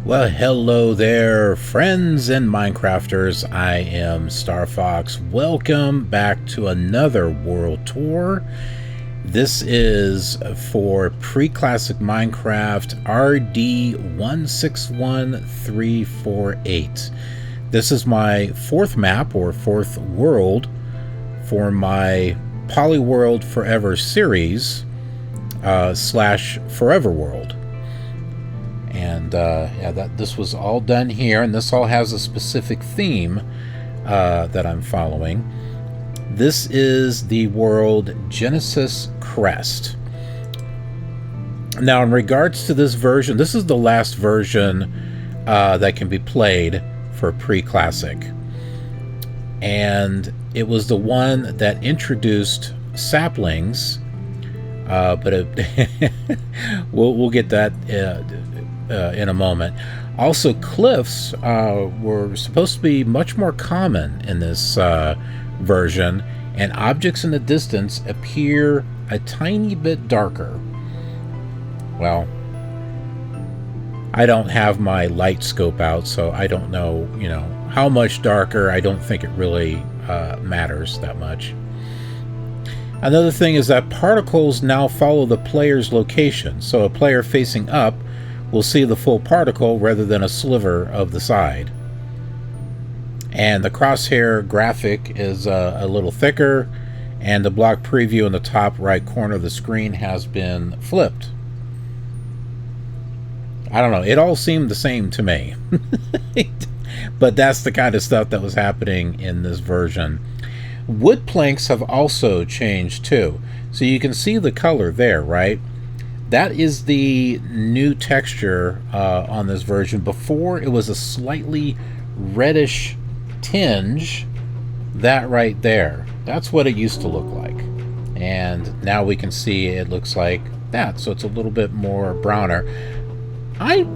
Well, hello there, friends and Minecrafters. I am Star Fox. Welcome back to another world tour. This is for pre-classic Minecraft RD-161348. This is my fourth map or fourth world for my Polyworld Forever series slash Forever World. And this was all done here, and this all has a specific theme that I'm following. This is the world Genesis Crest. Now, in regards to this version, this is the last version that can be played for pre-classic, and it was the one that introduced saplings, but we'll get that in a moment. Also, cliffs were supposed to be much more common in this version, and objects in the distance appear a tiny bit darker. Well, I don't have my light scope out, so I don't know, how much darker. I don't think it really matters that much. Another thing is that particles now follow the player's location, so a player facing up will see the full particle rather than a sliver of the side. And the crosshair graphic is a little thicker, and the block preview in the top right corner of the screen has been flipped. I don't know, it all seemed the same to me. But that's the kind of stuff that was happening in this version. Wood planks have also changed too. So you can see the color there, right? That is the new texture on this version. Before, it was a slightly reddish tinge. That right there, that's what it used to look like. And now we can see it looks like that, so it's a little bit more browner. I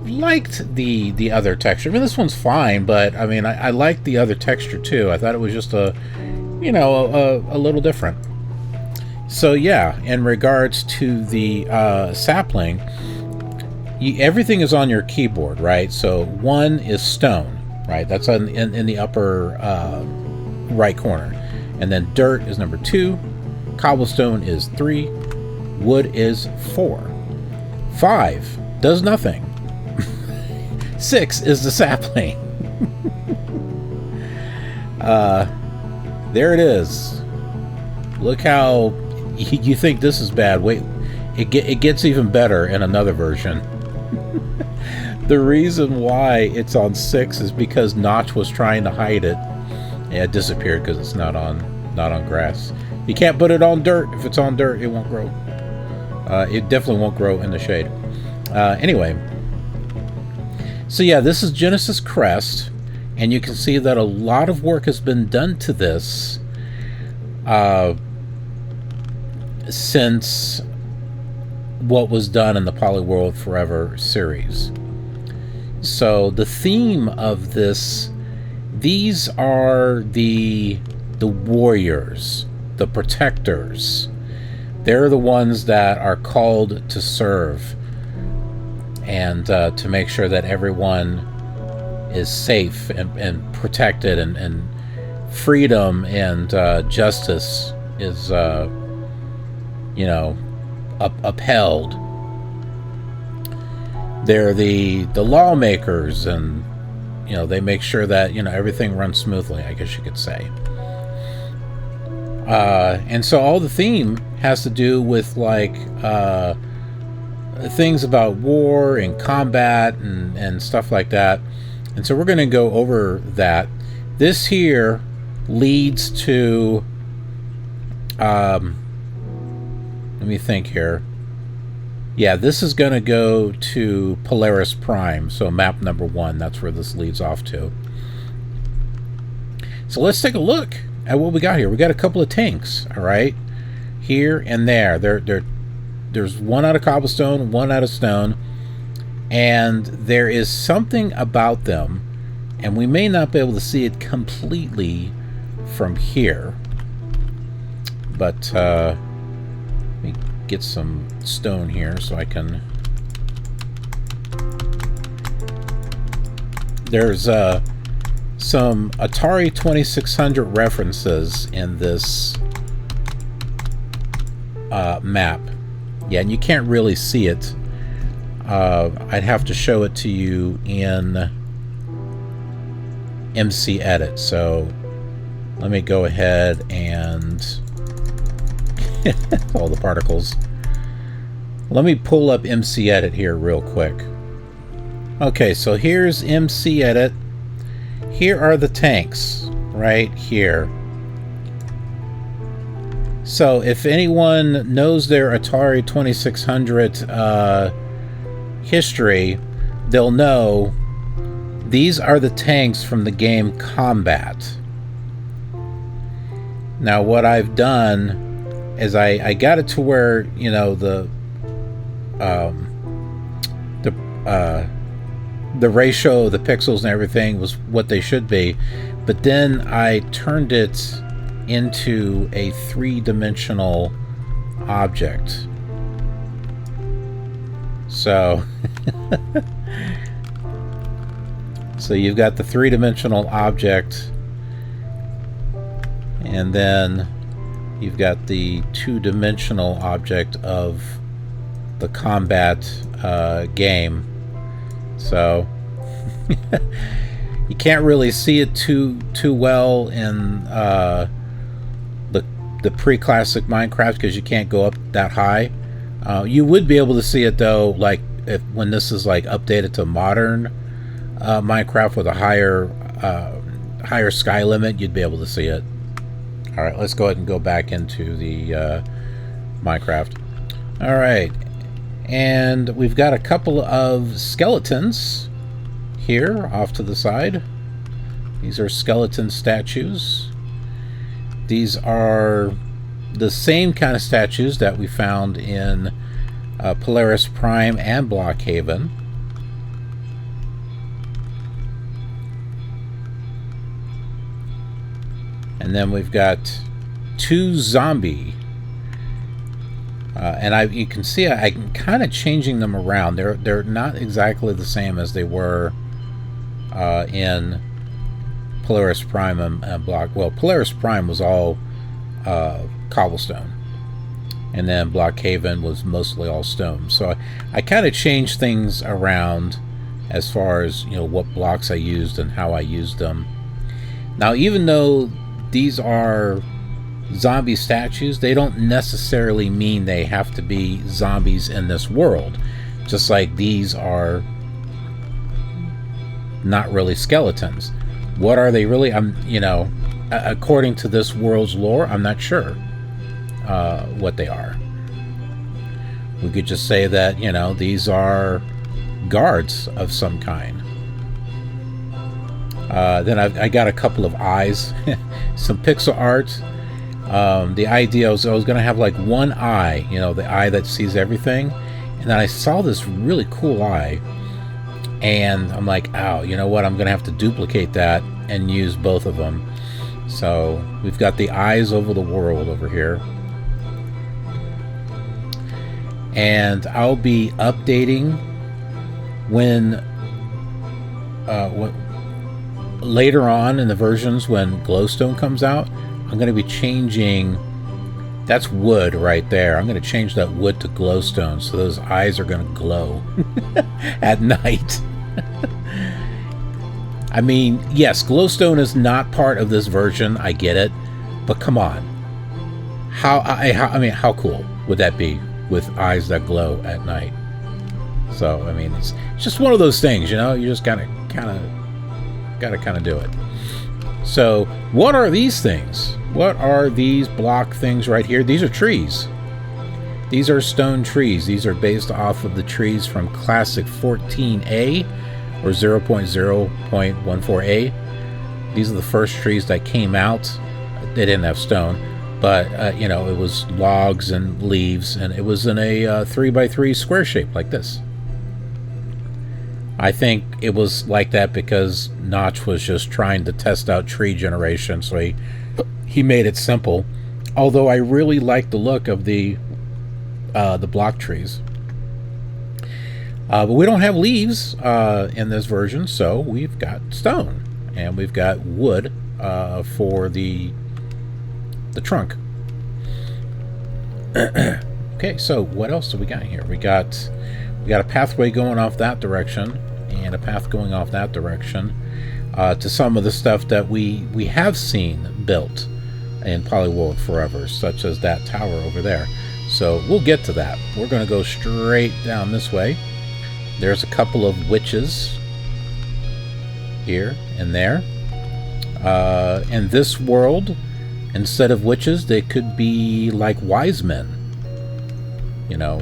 liked the other texture. I mean, this one's fine, but I mean, I liked the other texture too. I thought it was just a little different. So yeah, in regards to the sapling, everything is on your keyboard, right? So 1 is stone, right? That's in the upper right corner. And then dirt is number 2, cobblestone is 3, wood is 4. 5 does nothing. 6 is the sapling. There it is. Look how you think this is bad. Wait, it gets even better in another version. The reason why it's on 6 is because Notch was trying to hide it. Yeah, it disappeared because it's not on grass. You can't put it on dirt. If it's on dirt, it won't grow. It definitely won't grow in the shade. Anyway, so yeah, this is Genesis Crest, and you can see that a lot of work has been done to this since what was done in the Polyworld Forever series. So the theme of this, these are the warriors, the protectors. They're the ones that are called to serve and to make sure that everyone is safe and protected, and freedom and justice is upheld. They're the lawmakers, and they make sure that everything runs smoothly, I guess you could say. And so all the theme has to do with things about war and combat and stuff like that. And so we're going to go over that. This here leads to let me think here. Yeah, this is going to go to Polaris Prime, so map number 1. That's where this leads off to. So let's take a look at what we got here. We got a couple of tanks, all right, here and there. There's one out of cobblestone, one out of stone, and there is something about them, and we may not be able to see it completely from here, but let me get some stone here so I can There's some Atari 2600 references in this map. Yeah, and you can't really see it. I'd have to show it to you in MC Edit. So let me go ahead and all the particles. Let me pull up MC Edit here real quick. Okay, so here's MC Edit. Here are the tanks right here. So if anyone knows their Atari 2600 history, they'll know these are the tanks from the game Combat. Now what I've done is I got it to where, you know, the ratio of the pixels and everything was what they should be, but then I turned it into a three-dimensional object. So so you've got the three-dimensional object, and then you've got the two-dimensional object of the Combat game. So you can't really see it too well in the pre-classic Minecraft because you can't go up that high. You would be able to see it though, like when this is like updated to modern Minecraft with a higher sky limit, you'd be able to see it. All right, let's go ahead and go back into the Minecraft. All right, and we've got a couple of skeletons here off to the side. These are skeleton statues. These are the same kind of statues that we found in Polaris Prime and Blockhaven. And then we've got two zombie. And you can see I'm kind of changing them around. They're not exactly the same as they were in Polaris Prime and Block. Well, Polaris Prime was all cobblestone, and then Blockhaven was mostly all stone. So I kind of changed things around as far as, you know, what blocks I used and how I used them. Now, even though these are zombie statues, they don't necessarily mean they have to be zombies in this world. Just like these are not really skeletons. What are they really? You know, according to this world's lore, I'm not sure what they are. We could just say that, you know, these are guards of some kind. Then I got a couple of eyes, some pixel art. The idea was I was going to have like one eye, you know, the eye that sees everything. And then I saw this really cool eye, and I'm like, oh, you know what? I'm going to have to duplicate that and use both of them. So we've got the eyes over the world over here. And I'll be updating when later on in the versions when glowstone comes out. I'm going to be changing, that's wood right there. I'm going to change that wood to glowstone, so those eyes are going to glow at night. I mean, yes, glowstone is not part of this version, I get it, but come on. How cool would that be with eyes that glow at night? So, I mean, it's just one of those things, you know, you just gotta kind of do it. So, what are these things? What are these block things right here? These are trees. These are stone trees. These are based off of the trees from Classic 14A or 0.0.14A. These are the first trees that came out. They didn't have stone, but you know, it was logs and leaves, and it was in a 3x3 square shape like this. I think it was like that because Notch was just trying to test out tree generation, so he made it simple. Although I really like the look of the block trees. But we don't have leaves in this version, so we've got stone. And we've got wood for the trunk. Okay, so what else do we got here? We got a pathway going off that direction, and a path going off that direction to some of the stuff that we have seen built in Polyworld Forever, such as that tower over there. So we'll get to that. We're going to go straight down this way. There's a couple of witches here and there. In this world, instead of witches, they could be like wise men. You know,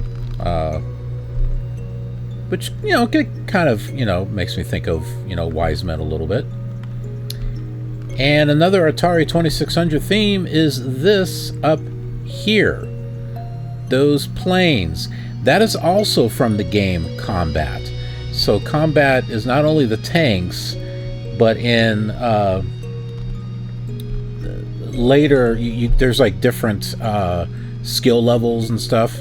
which, you know, kind of, you know, makes me think of, you know, wise men a little bit. And another Atari 2600 theme is this up here. Those planes. That is also from the game Combat. So Combat is not only the tanks, but in later, there's like different skill levels and stuff,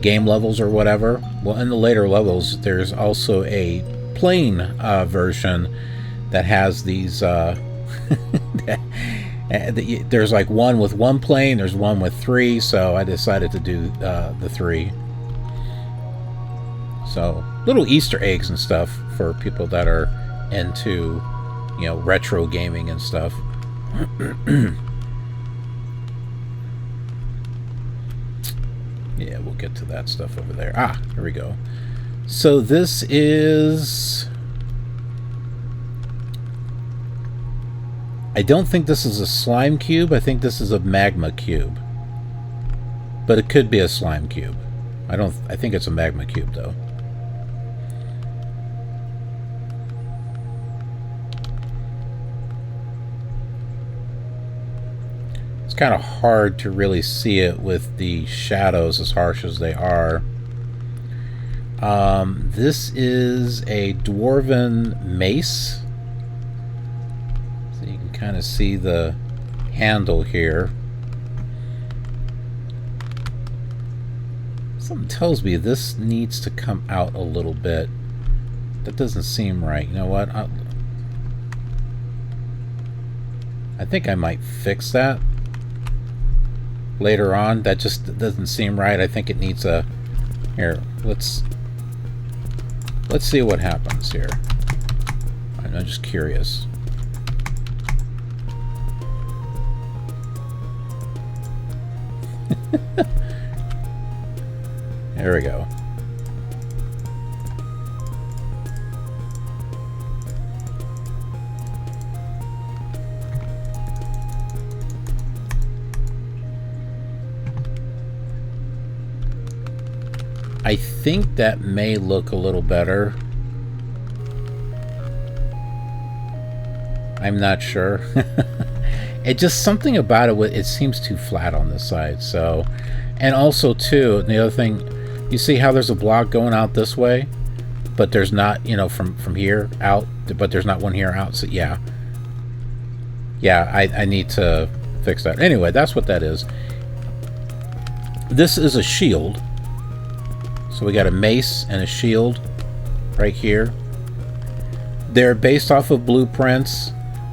game levels or whatever. Well, in the later levels, there's also a plane version that has these. There's like one with one plane, there's one with three, so I decided to do the three. So little Easter eggs and stuff for people that are into, you know, retro gaming and stuff. Yeah, we'll get to that stuff over there. Ah, here we go. So this is... I don't think this is a slime cube. I think this is a magma cube. But it could be a slime cube. I think it's a magma cube, though. It's kind of hard to really see it with the shadows as harsh as they are. This is a dwarven mace. So you can kind of see the handle here. Something tells me this needs to come out a little bit. That doesn't seem right. You know what? I think I might fix that later on. That just doesn't seem right. I think it needs a... Here, let's see what happens here. I'm just curious. There we go. I think that may look a little better. I'm not sure. It just, something about it seems too flat on this side. So, and also too, the other thing, you see how there's a block going out this way, but there's not, you know, from here out, but there's not one here out. So yeah, I need to fix that. Anyway, that's what that is. This is a shield. So we got a mace and a shield right here. They're based off of blueprints.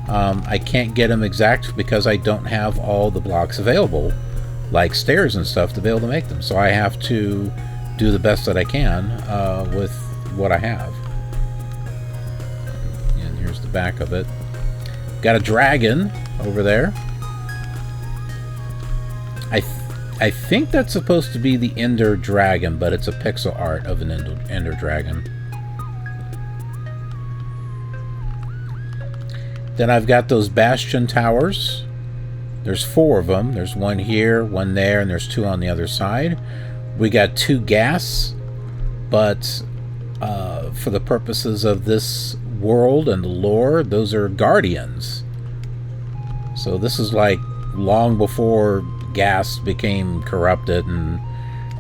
I can't get them exact because I don't have all the blocks available, like stairs and stuff, to be able to make them. So I have to do the best that I can with what I have. And here's the back of it. Got a dragon over there. I think that's supposed to be the Ender Dragon, but it's a pixel art of an Ender Dragon. Then I've got those bastion towers. There's 4 of them. There's one here, one there, and there's 2 on the other side. We got 2 gas, but for the purposes of this world and the lore, those are guardians. So this is like long before gas became corrupted, and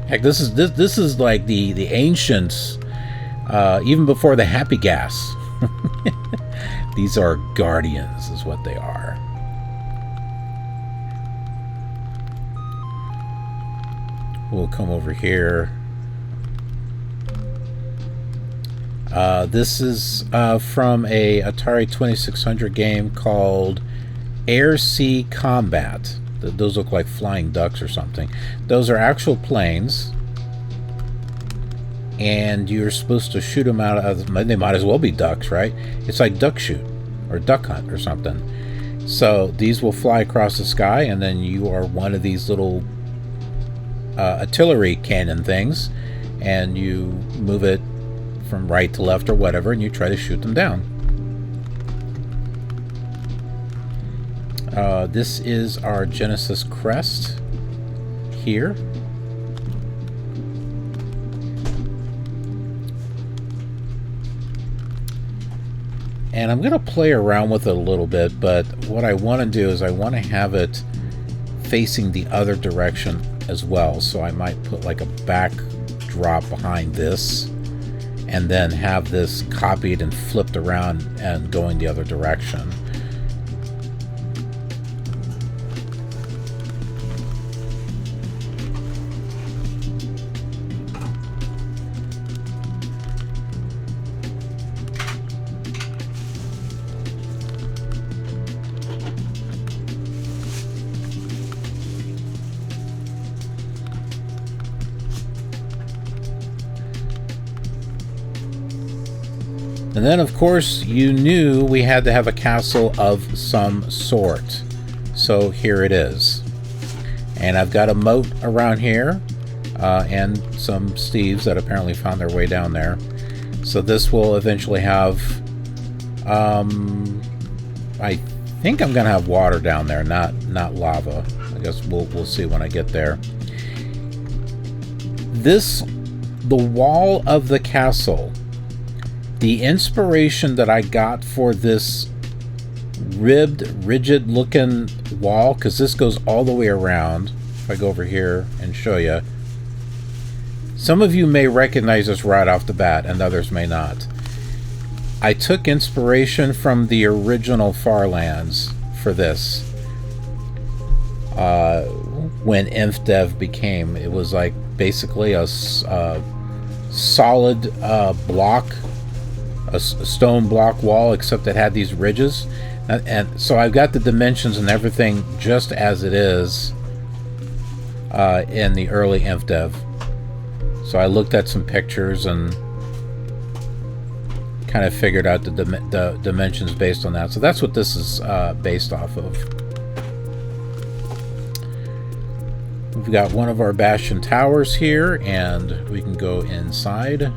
heck, this is like the ancients, even before the happy gas. These are guardians, is what they are. We'll come over here. This is from a Atari 2600 game called Air Sea Combat. Those look like flying ducks or something. Those are actual planes, and you're supposed to shoot them out of. They might as well be ducks, right? It's like duck shoot or duck hunt or something. So these will fly across the sky, and then you are one of these little artillery cannon things, and you move it from right to left or whatever, and you try to shoot them down. This is our Genesis Crest here. And I'm going to play around with it a little bit, but what I want to do is I want to have it facing the other direction as well. So I might put like a backdrop behind this, and then have this copied and flipped around and going the other direction. And then, of course, you knew we had to have a castle of some sort. So here it is. And I've got a moat around here, and some Steves that apparently found their way down there. So this will eventually have... I think I'm going to have water down there, not lava. I guess we'll see when I get there. The wall of the castle... The inspiration that I got for this ribbed, rigid-looking wall, because this goes all the way around. If I go over here and show you. Some of you may recognize this right off the bat, and others may not. I took inspiration from the original Farlands for this. When InfDev became, it was like basically a solid block, a stone block wall, except it had these ridges, and so I've got the dimensions and everything just as it is in the early InfDev. So I looked at some pictures and kind of figured out the dimensions based on that. So that's what this is based off of. We've got one of our Bastion towers here, and we can go inside.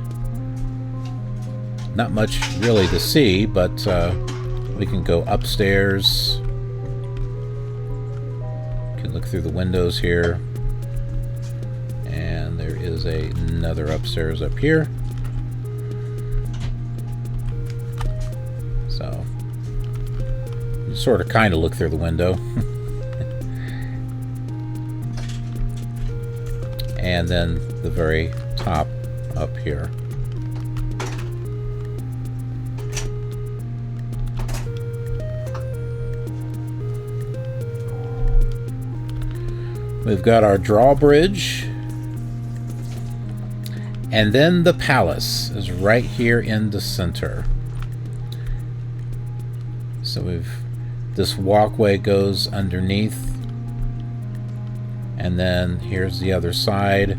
Not much really to see, but we can go upstairs. Can look through the windows here. And there is another upstairs up here. So, you sort of kind of look through the window. And then the very top up here. We've got our drawbridge, and then the palace is right here in the center. So this walkway goes underneath, and then here's the other side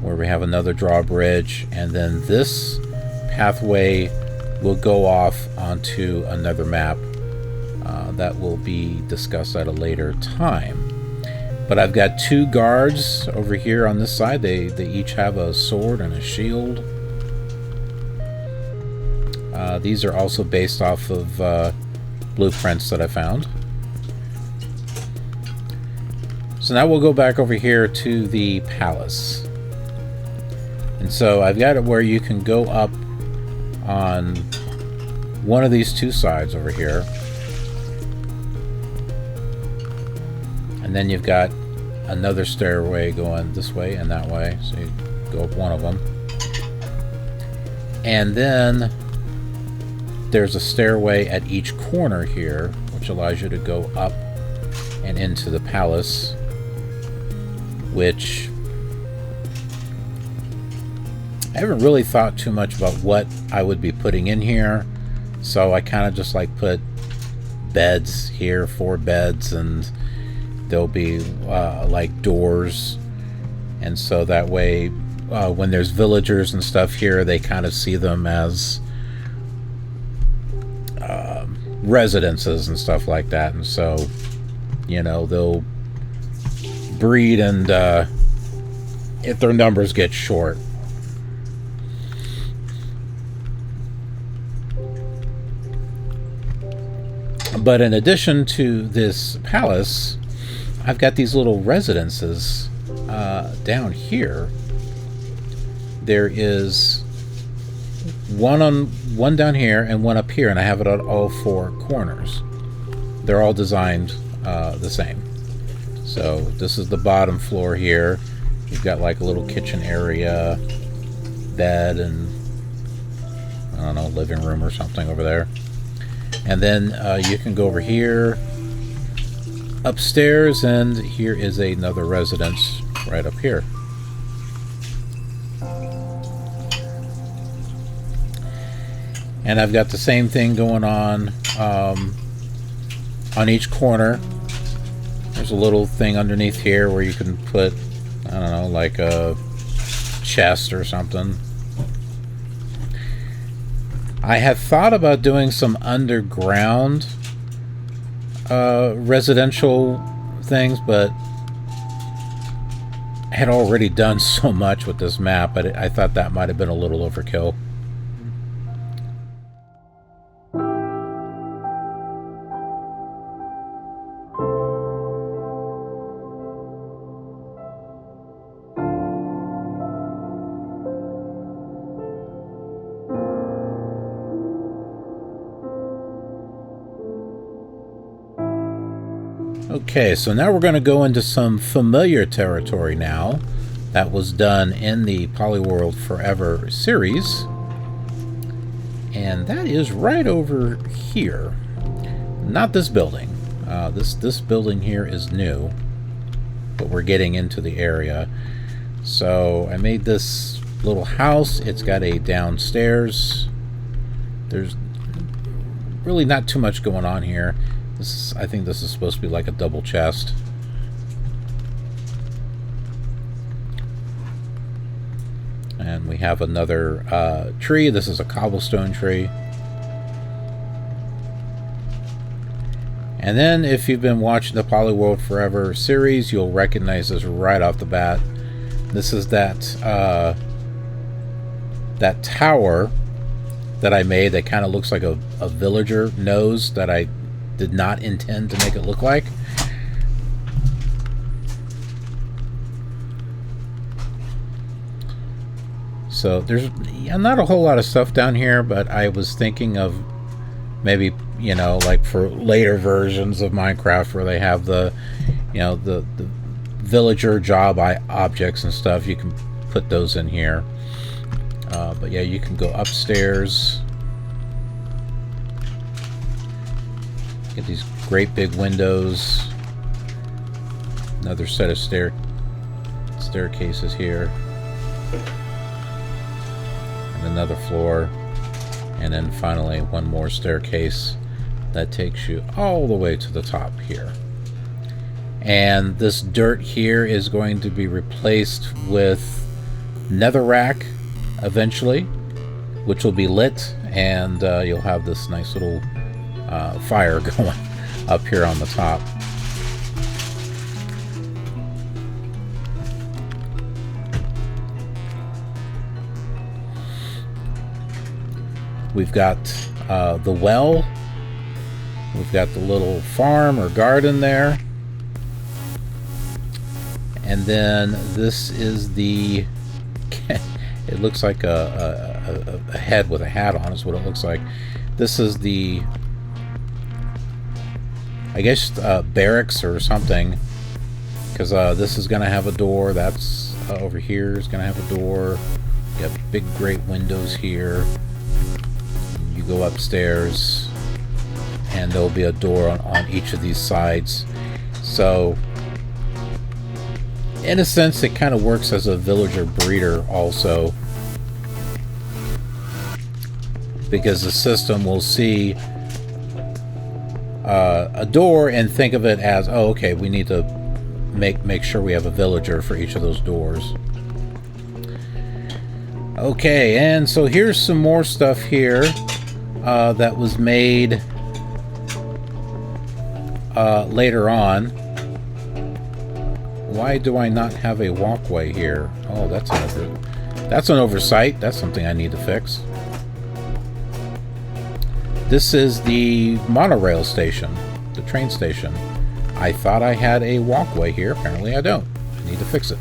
where we have another drawbridge, and then this pathway will go off onto another map that will be discussed at a later time. But I've got two guards over here on this side. They each have a sword and a shield. These are also based off of blueprints that I found. So now we'll go back over here to the palace. And so I've got it where you can go up on one of these two sides over here. And then you've got another stairway going this way and that way. So you go up one of them. And then there's a stairway at each corner here, which allows you to go up and into the palace, which I haven't really thought too much about what I would be putting in here, so I kind of just like put beds here, 4 beds, and there'll be like doors, and so that way when there's villagers and stuff here, they kind of see them as residences and stuff like that, and so, you know, they'll breed, and if their numbers get short. But in addition to this palace, I've got these little residences down here. There is one down here and one up here, and I have it on all 4 corners. They're all designed the same. So this is the bottom floor here. You've got like a little kitchen area, bed, and I don't know, living room or something over there. And then you can go over here, upstairs, and here is another residence right up here. And I've got the same thing going on each corner. There's a little thing underneath here where you can put, I don't know, like a chest or something. I had thought about doing some underground residential things, but I had already done so much with this map, but I thought that might have been a little overkill. Okay, so now we're going to go into some familiar territory now. That was done in the Polyworld Forever series. And that is right over here. Not this building. This building here is new, but we're getting into the area. So I made this little house. It's got a downstairs. There's really not too much going on here. I think this is supposed to be like a double chest. And we have another tree. This is a cobblestone tree. And then if you've been watching the Polyworld Forever series, you'll recognize this right off the bat. This is that tower that I made that kind of looks like a villager nose that I did not intend to make it look like. So there's not a whole lot of stuff down here, but I was thinking of maybe, you know, like for later versions of Minecraft where they have the, you know, the villager job objects and stuff, you can put those in here. But yeah, you can go upstairs. Get these great big windows. Another set of staircases here. And another floor. And then finally one more staircase that takes you all the way to the top here. And this dirt here is going to be replaced with netherrack eventually, which will be lit, and you'll have this nice little fire going up here on the top. We've got the well. We've got the little farm or garden there. And then this is the... it looks like a head with a hat on is what it looks like. This is the... I guess barracks or something, because this is going to have a door. That's over here is going to have a door. You have big great windows here. You go upstairs and there'll be a door on each of these sides. So in a sense it kind of works as a villager breeder also. because the system will see a door and think of it as, oh, okay, we need to make sure we have a villager for each of those doors. Okay, and so here's some more stuff here that was made later on. Why do I not have a walkway here? Oh, that's an oversight. That's something I need to fix. This is the monorail station, the train station. I thought I had a walkway here. Apparently I don't. I need to fix it.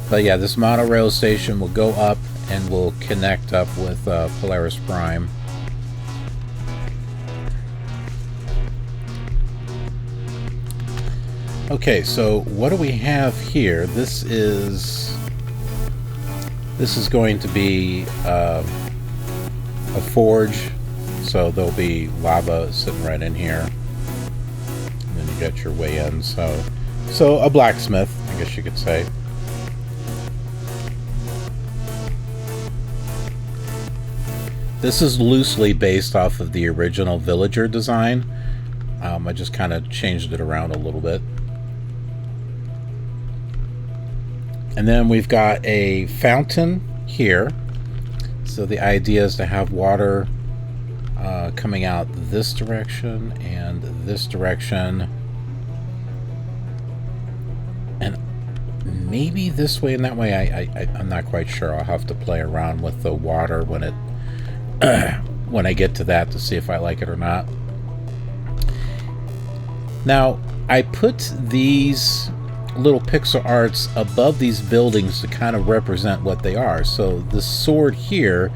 But yeah, this monorail station will go up and will connect up with Polaris Prime. Okay, so what do we have here? This is going to be a forge, so there'll be lava sitting right in here. And then you got your way in, so a blacksmith, I guess you could say. This is loosely based off of the original villager design. I just kind of changed it around a little bit. And then we've got a fountain here. So the idea is to have water coming out this direction and this direction. And maybe this way and that way. I'm not quite sure. I'll have to play around with the water when it when I get to that to see if I like it or not. Now, I put these little pixel arts above these buildings to kind of represent what they are. So the sword here,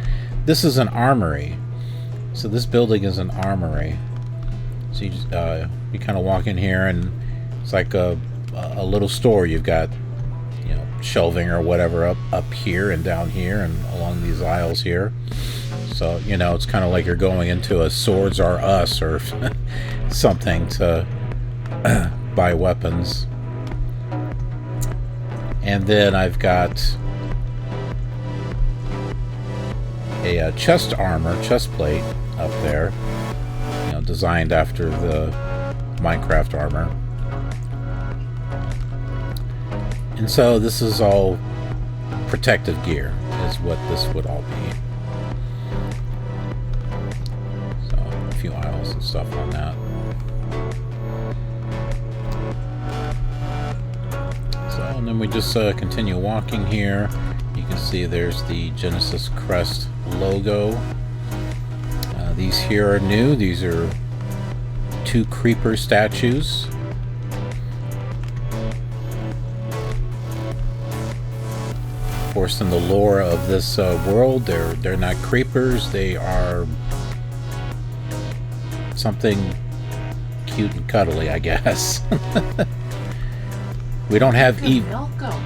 this is an armory. So this building is an armory. So you kind of walk in here and it's like a little store. You've got, you know, shelving or whatever up here and down here and along these aisles here. So, you know, it's kind of like you're going into a Swords R Us or something to buy weapons. And then I've got a chest plate up there, you know, designed after the Minecraft armor. And so this is all protective gear, is what this would all be. So a few aisles and stuff on that. And then we just continue walking here. You can see there's the Genesis Crest logo. These here are new. These are 2 creeper statues. Of course, in the lore of this world, they're not creepers. They are something cute and cuddly, I guess. We don't have milk them.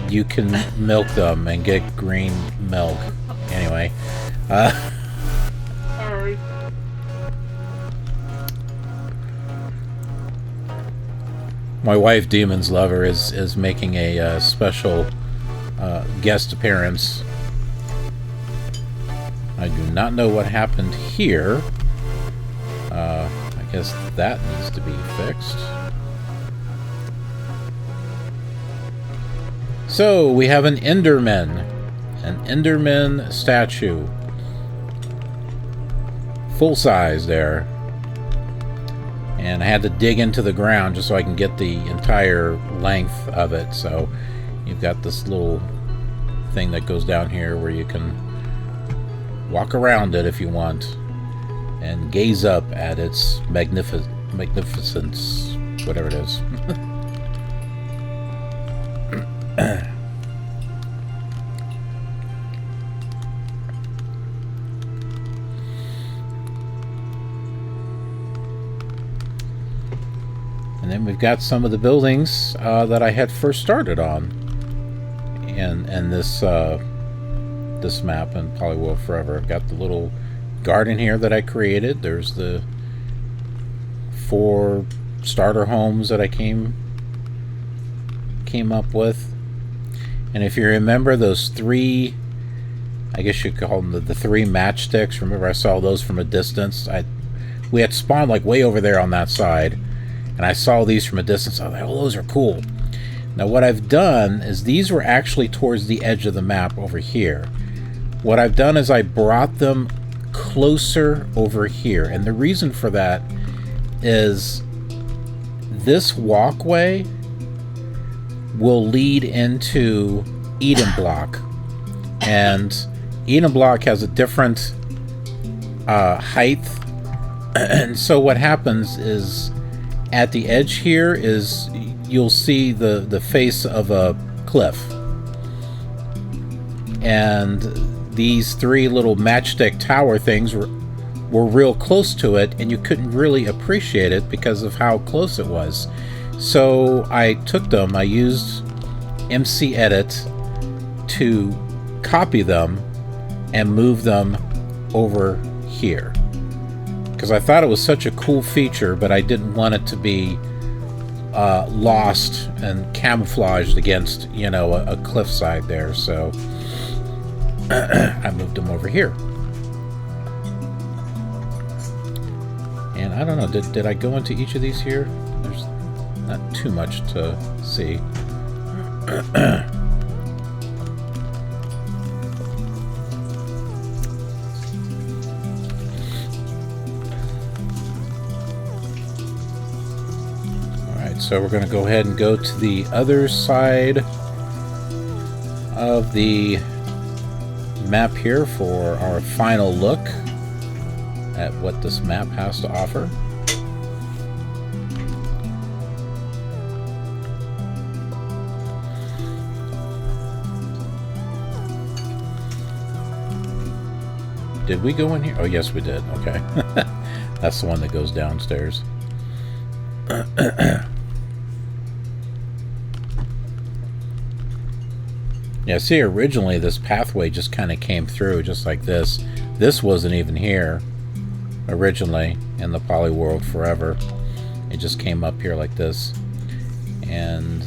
You can milk them and get green milk. Anyway, Sorry. My wife, Demon's Lover, is making a special guest appearance. I do not know what happened here. I guess that needs to be fixed. So we have an Enderman statue, full size there, and I had to dig into the ground just so I can get the entire length of it. So you've got this little thing that goes down here where you can walk around it if you want and gaze up at its magnificence, whatever it is. And then we've got some of the buildings that I had first started on in this this map in Polyworld Forever. I've got the little garden here that I created. There's the 4 starter homes that I came up with. And if you remember those 3 I guess you could call them the three matchsticks. Remember, I saw those from a distance. We had spawned like way over there on that side, and I saw these from a distance. I was like, oh, those are cool. Now what I've done is these were actually towards the edge of the map over here. What I've done is I brought them closer over here, and the reason for that is this walkway will lead into Eden Block, and Eden Block has a different height, and so what happens is at the edge here is you'll see the face of a cliff, and these three little matchstick tower things were real close to it, and you couldn't really appreciate it because of how close it was. So I took them, I used MC Edit to copy them and move them over here, because I thought it was such a cool feature, but I didn't want it to be lost and camouflaged against, you know, a cliffside there. So I moved them over here. And I don't know, did I go into each of these here? There's not too much to see. Alright, so we're going to go ahead and go to the other side of the map here for our final look at what this map has to offer. Did we go in here? Oh, yes, we did. Okay. That's the one that goes downstairs. Yeah, see, originally this pathway just kind of came through just like this. This wasn't even here originally in the Polyworld forever. It just came up here like this. And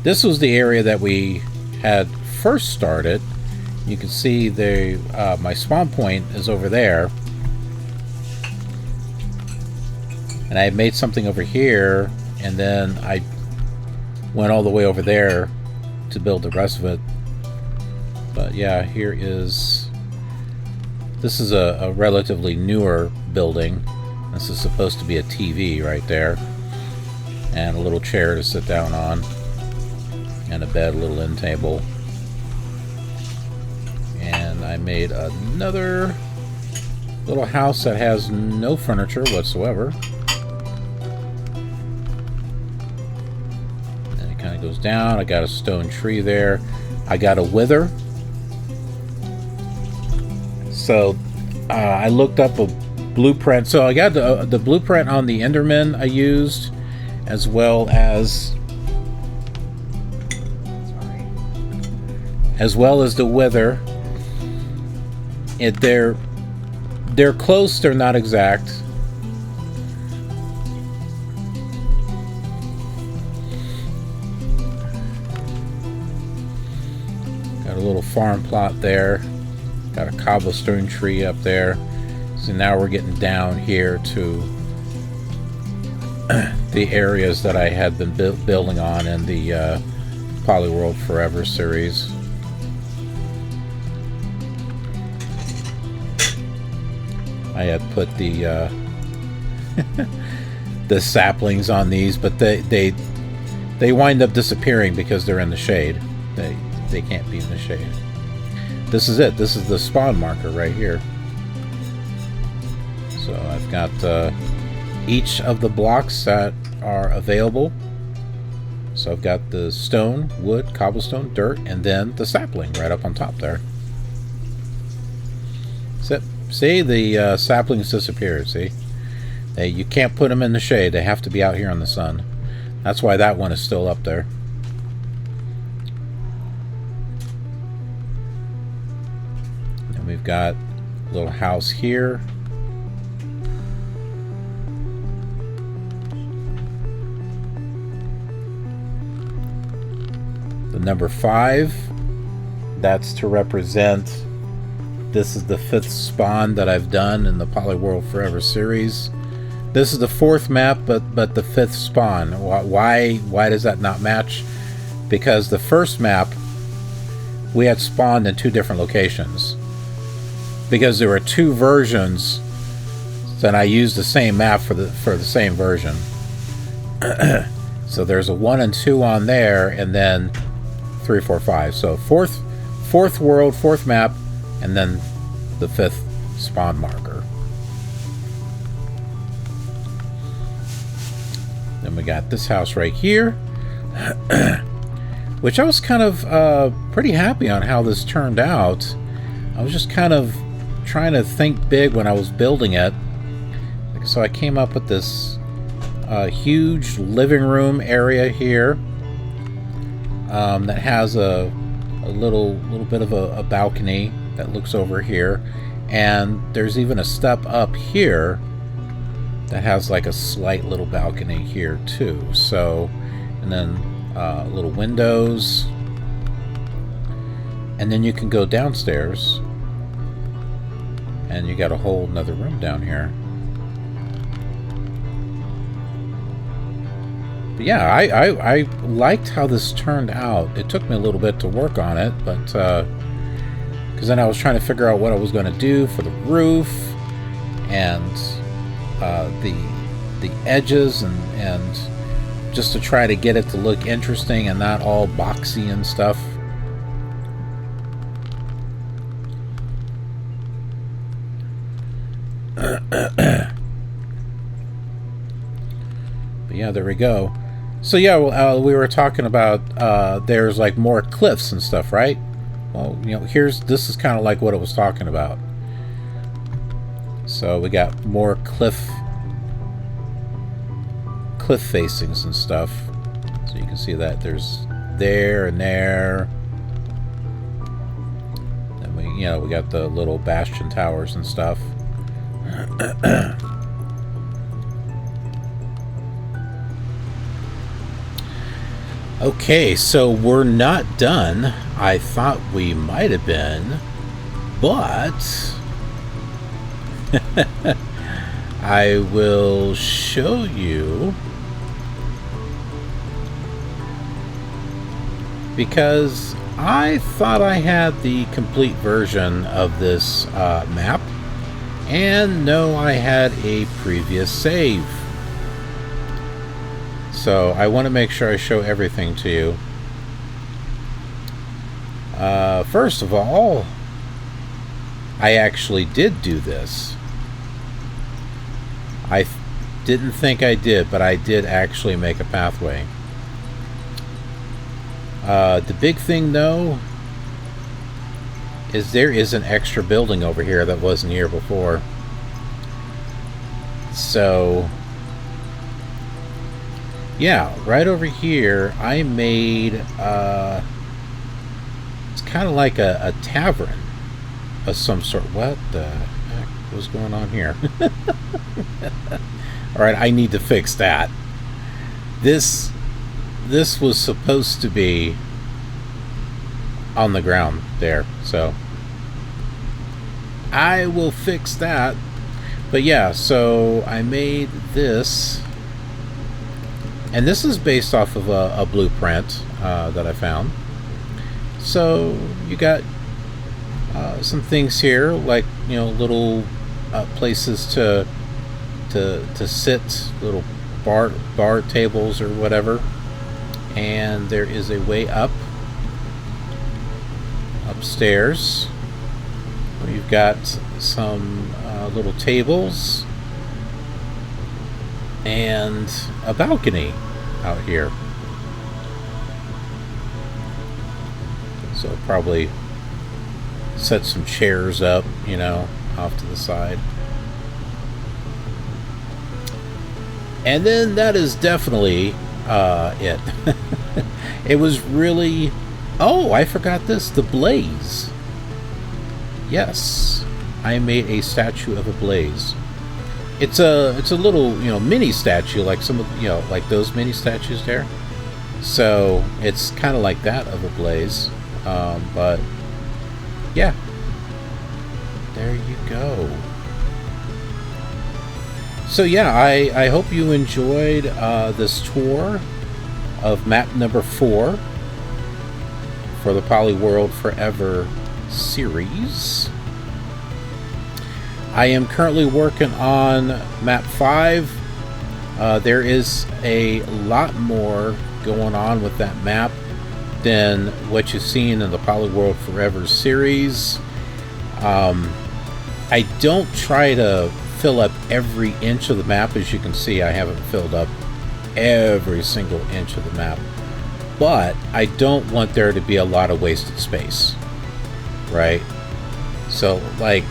this was the area that we had first started. You can see my spawn point is over there. And I made something over here, and then I went all the way over there to build the rest of it. But yeah, here is... This is a relatively newer building. This is supposed to be a TV right there. And a little chair to sit down on. And a bed, a little end table. And I made another little house that has no furniture whatsoever. And it kind of goes down. I got a stone tree there. I got a wither. So I looked up a blueprint. So I got the blueprint on the Enderman I used, as well as the wither. They're close. They're not exact. Got a little farm plot there. Got a cobblestone tree up there. So now we're getting down here to the areas that I had been building on in the Polyworld Forever series. I had put the the saplings on these, but they wind up disappearing because they're in the shade. They can't be in the shade. This is it. This is the spawn marker right here. So I've got each of the blocks that are available. So I've got the stone, wood, cobblestone, dirt, and then the sapling right up on top there. See, the saplings disappeared, see? You can't put them in the shade. They have to be out here in the sun. That's why that one is still up there. And we've got a little house here. The number 5 That's to represent, this is the 5th spawn that I've done in the Polyworld Forever series. This is the 4th map, but the 5th spawn. Why does that not match? Because the first map, we had spawned in 2 different locations. Because there were 2 versions, then I used the same map for the same version. So there's a 1 and 2 on there, and then 3, 4, 5. So fourth world, 4th map, and then the 5th spawn marker. Then we got this house right here, which I was kind of pretty happy on how this turned out. I was just kind of trying to think big when I was building it. So I came up with this huge living room area here that has a little bit of a balcony that looks over here, and there's even a step up here that has like a slight little balcony here too. So, and then little windows, and then you can go downstairs and you got a whole another room down here. But yeah, I liked how this turned out. It took me a little bit to work on it, but because then I was trying to figure out what I was going to do for the roof and the edges, and just to try to get it to look interesting and not all boxy and stuff. But yeah, there we go. So yeah, well, we were talking about there's like more cliffs and stuff, right? Well, you know, this is kind of like what it was talking about. So we got more cliff facings and stuff. So you can see that there's there and there. And we got the little bastion towers and stuff. Okay, so we're not done. I thought we might have been, but I will show you, because I thought I had the complete version of this map, and no, I had a previous save. So I want to make sure I show everything to you. First of all, I actually did do this. I didn't think I did, but I did actually make a pathway. The big thing, though, is there is an extra building over here that wasn't here before. So yeah, right over here I made it's kind of like a tavern of some sort. What the heck was going on here? Alright, I need to fix that. This was supposed to be on the ground there, so I will fix that. But yeah, so I made this, and this is based off of a blueprint that I found. So you got some things here, like, you know, little places to sit, little bar tables or whatever. And there is a way up upstairs. We've got some little tables and a balcony out here. So probably set some chairs up, you know, off to the side. And then that is definitely it. It was really... Oh, I forgot this. The blaze. Yes, I made a statue of a blaze. It's a little, you know, mini statue, like some of, you know, like those mini statues there. So it's kind of like that of a blaze, but yeah, there you go. So yeah, I hope you enjoyed this tour of map number 4 for the Polyworld Forever series. I am currently working on map 5. There is a lot more going on with that map than what you've seen in the Polyworld Forever series. I don't try to fill up every inch of the map. As you can see, I haven't filled up every single inch of the map, but I don't want there to be a lot of wasted space, right? So like,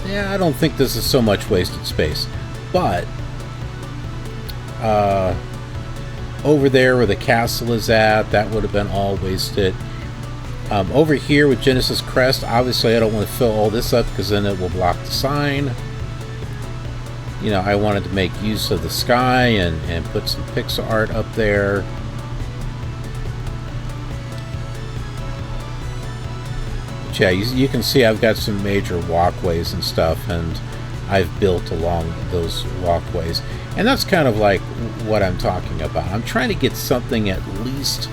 yeah, I don't think this is so much wasted space, but over there where the castle is at, that would have been all wasted. Over here with Genesis Crest, obviously I don't want to fill all this up because then it will block the sign. You know, I wanted to make use of the sky and put some pixel art up there. But yeah, you can see I've got some major walkways and stuff, and I've built along those walkways. And that's kind of like what I'm talking about. I'm trying to get something at least,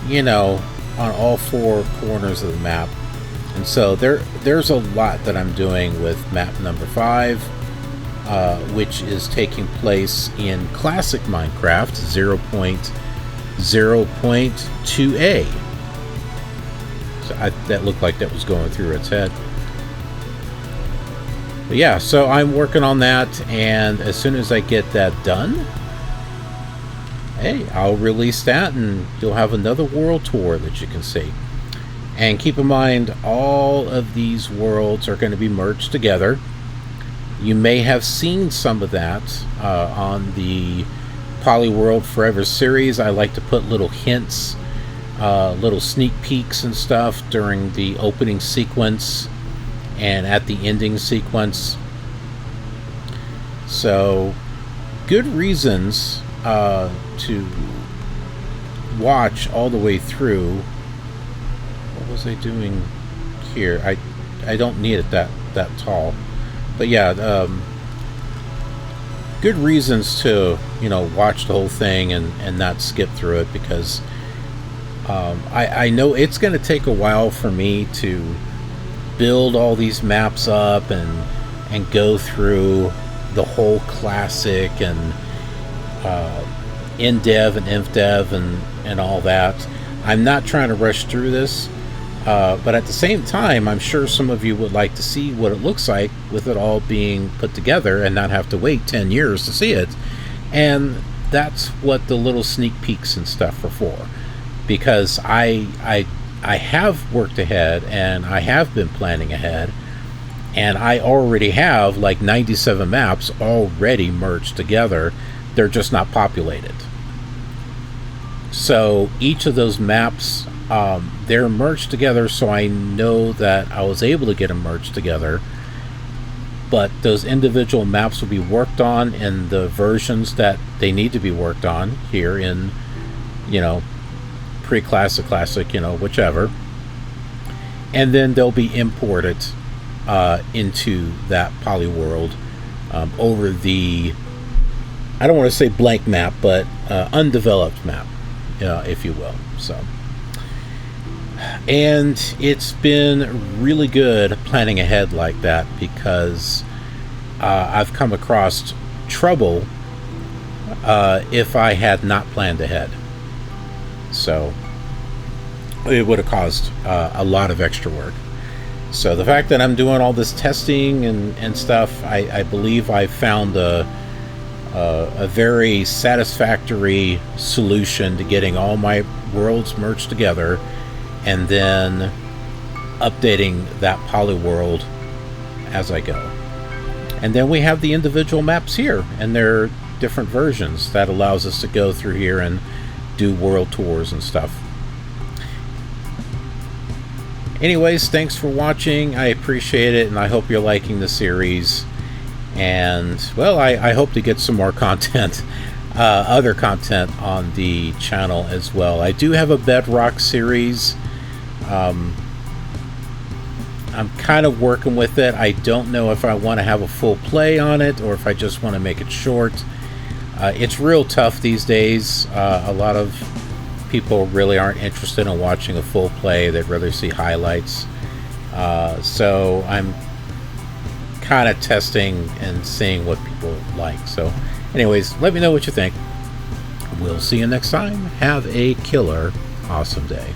you know, on all 4 corners of the map. And so there's a lot that I'm doing with map number 5. Which is taking place in classic Minecraft 0.0.2a. So that looked like that was going through its head. But yeah, so I'm working on that, and as soon as I get that done, hey, I'll release that and you'll have another world tour that you can see. And keep in mind, all of these worlds are going to be merged together. You may have seen some of that on the Polyworld Forever series. I like to put little hints, little sneak peeks and stuff during the opening sequence and at the ending sequence. So, good reasons to watch all the way through. What was I doing here? I don't need it that tall. But yeah, good reasons to, you know, watch the whole thing and not skip through it, because I know it's going to take a while for me to build all these maps up and go through the whole classic and in-dev and inf-dev and all that. I'm not trying to rush through this. But at the same time, I'm sure some of you would like to see what it looks like with it all being put together and not have to wait 10 years to see it. And that's what the little sneak peeks and stuff are for. Because I have worked ahead, and I have been planning ahead, and I already have like 97 maps already merged together. They're just not populated. So each of those maps, they're merged together, so I know that I was able to get them merged together. But those individual maps will be worked on in the versions that they need to be worked on here in, you know, pre-classic, classic, you know, whichever. And then they'll be imported into that Polyworld over the, I don't want to say blank map, but undeveloped map, if you will. So. And it's been really good planning ahead like that, because I've come across trouble if I had not planned ahead. So it would have caused a lot of extra work. So the fact that I'm doing all this testing and stuff, I believe I found a very satisfactory solution to getting all my worlds merged together, and then updating that Polyworld as I go. And then we have the individual maps here, and they're different versions that allows us to go through here and do world tours and stuff. Anyways, thanks for watching. I appreciate it, and I hope you're liking the series. And, well, I hope to get some more content, other content on the channel as well. I do have a Bedrock series. I'm kind of working with it. I don't know if I want to have a full play on it or if I just want to make it short. It's real tough these days. A lot of people really aren't interested in watching a full play. They'd rather see highlights. So I'm kind of testing and seeing what people like. So anyways, let me know what you think. We'll see you next time. Have a killer awesome day.